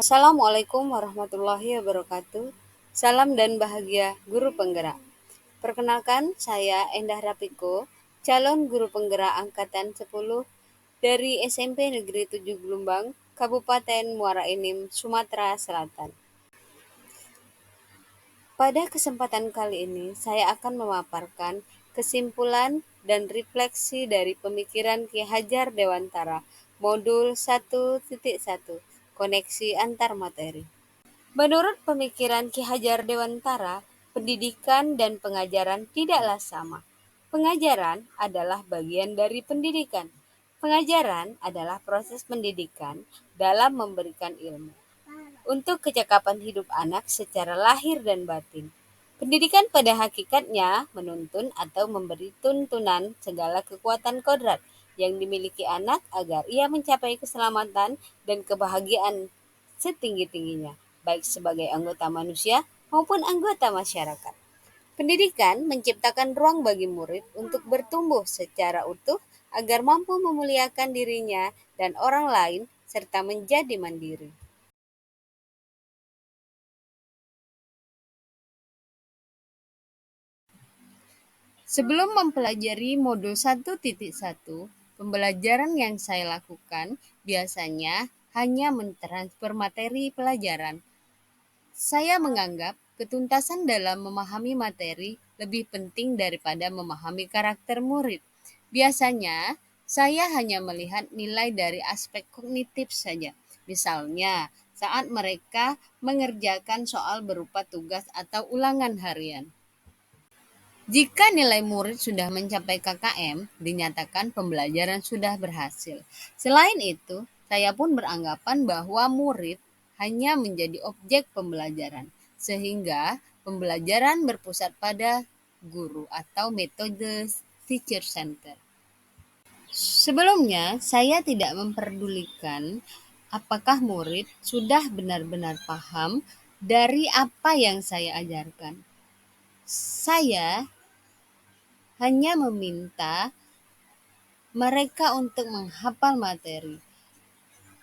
Assalamualaikum warahmatullahi wabarakatuh. Salam dan bahagia guru penggerak. Perkenalkan, saya Endah Rapiko, calon guru penggerak angkatan 10 dari SMP Negeri 7 Gelombang, Kabupaten Muara Enim, Sumatera Selatan. Pada kesempatan kali ini, saya akan memaparkan kesimpulan dan refleksi dari pemikiran Ki Hajar Dewantara, modul 1.1, koneksi antar materi. Menurut pemikiran Ki Hajar Dewantara, pendidikan dan pengajaran tidaklah sama. Pengajaran adalah bagian dari pendidikan. Pengajaran adalah proses pendidikan dalam memberikan ilmu untuk kecakapan hidup anak secara lahir dan batin. Pendidikan pada hakikatnya menuntun atau memberi tuntunan segala kekuatan kodrat yang dimiliki anak agar ia mencapai keselamatan dan kebahagiaan setinggi-tingginya, baik sebagai anggota manusia maupun anggota masyarakat. Pendidikan menciptakan ruang bagi murid untuk bertumbuh secara utuh agar mampu memuliakan dirinya dan orang lain serta menjadi mandiri. Sebelum mempelajari modul 1.1, pembelajaran yang saya lakukan biasanya hanya mentransfer materi pelajaran. Saya menganggap ketuntasan dalam memahami materi lebih penting daripada memahami karakter murid. Biasanya, saya hanya melihat nilai dari aspek kognitif saja. Misalnya, saat mereka mengerjakan soal berupa tugas atau ulangan harian. Jika nilai murid sudah mencapai KKM, dinyatakan pembelajaran sudah berhasil. Selain itu, saya pun beranggapan bahwa murid hanya menjadi objek pembelajaran, sehingga pembelajaran berpusat pada guru atau metode teacher center. Sebelumnya, saya tidak memperdulikan apakah murid sudah benar-benar paham dari apa yang saya ajarkan. Saya hanya meminta mereka untuk menghafal materi,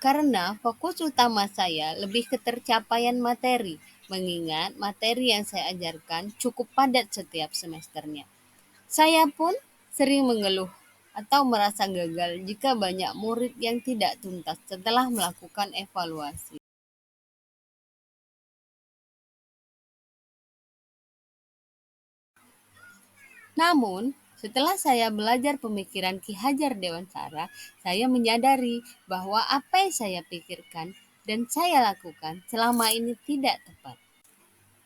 karena fokus utama saya lebih ke tercapaian materi, mengingat materi yang saya ajarkan cukup padat setiap semesternya. Saya pun sering mengeluh atau merasa gagal jika banyak murid yang tidak tuntas setelah melakukan evaluasi. Namun, setelah saya belajar pemikiran Ki Hajar Dewantara, saya menyadari bahwa apa yang saya pikirkan dan saya lakukan selama ini tidak tepat.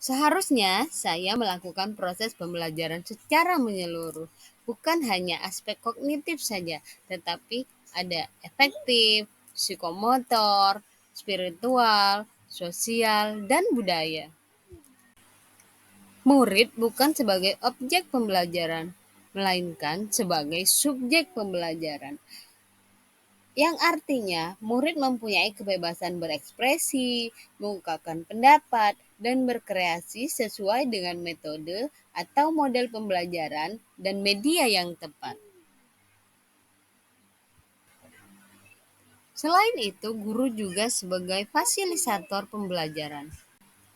Seharusnya saya melakukan proses pembelajaran secara menyeluruh, bukan hanya aspek kognitif saja, tetapi ada efektif, psikomotor, spiritual, sosial, dan budaya. Murid bukan sebagai objek pembelajaran, melainkan sebagai subjek pembelajaran, yang artinya murid mempunyai kebebasan berekspresi, mengungkapkan pendapat, dan berkreasi sesuai dengan metode atau model pembelajaran dan media yang tepat. Selain itu, guru juga sebagai fasilitator pembelajaran.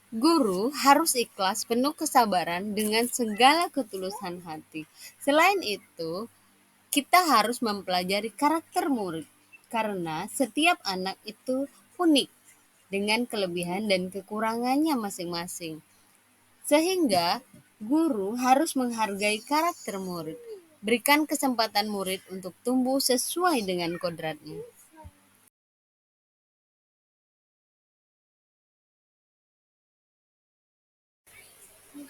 Guru harus ikhlas, penuh kesabaran dengan segala ketulusan hati. Selain itu, kita harus mempelajari karakter murid, karena setiap anak itu unik dengan kelebihan dan kekurangannya masing-masing. Sehingga guru harus menghargai karakter murid, berikan kesempatan murid untuk tumbuh sesuai dengan kodratnya.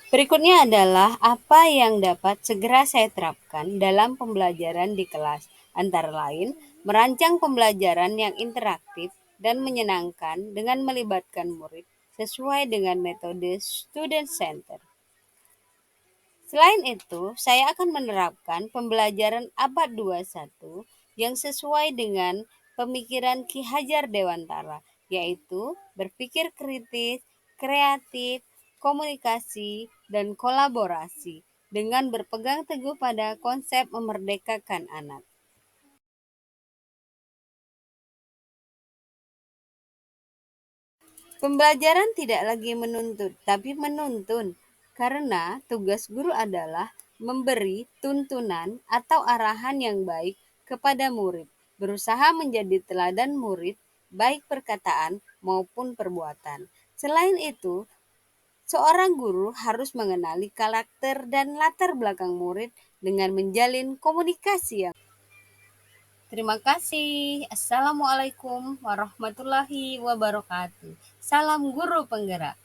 Berikutnya adalah apa yang dapat segera saya terapkan dalam pembelajaran di kelas, antara lain merancang pembelajaran yang interaktif dan menyenangkan dengan melibatkan murid sesuai dengan metode student center. Selain itu, saya akan menerapkan pembelajaran abad 21 yang sesuai dengan pemikiran Ki Hajar Dewantara, yaitu berpikir kritis, kreatif, komunikasi, dan kolaborasi dengan berpegang teguh pada konsep memerdekakan anak. Pembelajaran tidak lagi menuntut, tapi menuntun, karena tugas guru adalah memberi tuntunan atau arahan yang baik kepada murid, berusaha menjadi teladan murid, baik perkataan maupun perbuatan. Selain itu, seorang guru harus mengenali karakter dan latar belakang murid dengan menjalin komunikasi yang. Terima kasih. Assalamualaikum warahmatullahi wabarakatuh. Salam guru penggerak.